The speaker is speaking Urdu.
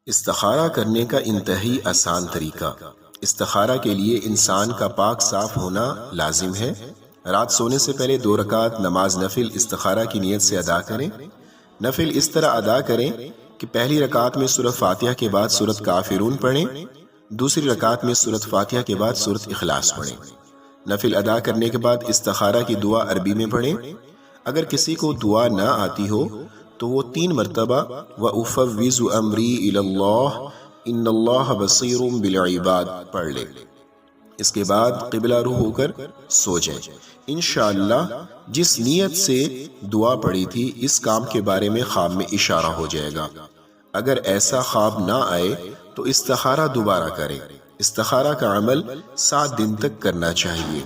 استخارہ کرنے کا انتہائی آسان طریقہ۔ استخارہ کے لیے انسان کا پاک صاف ہونا لازم ہے۔ رات سونے سے پہلے 2 رکعت نماز نفل استخارہ کی نیت سے ادا کریں۔ نفل اس طرح ادا کریں کہ پہلی رکعت میں سورۃ فاتحہ کے بعد سورۃ کافرون پڑھیں، دوسری رکعت میں سورۃ فاتحہ کے بعد سورۃ اخلاص پڑھیں۔ نفل ادا کرنے کے بعد استخارہ کی دعا عربی میں پڑھیں۔ اگر کسی کو دعا نہ آتی ہو تو وہ 3 مرتبہ وَأُفَوِّضُ أَمْرِي إِلَى اللَّهِ إِنَّ اللَّهَ بَصِيرٌ بِالْعِبَادِ پڑھ لے۔ اس کے بعد قبلہ رخ ہو کر سو جائے۔ انشاءاللہ جس نیت سے دعا پڑھی تھی اس کام کے بارے میں خواب میں اشارہ ہو جائے گا۔ اگر ایسا خواب نہ آئے تو استخارہ دوبارہ کریں۔ استخارہ کا عمل 7 دن تک کرنا چاہیے۔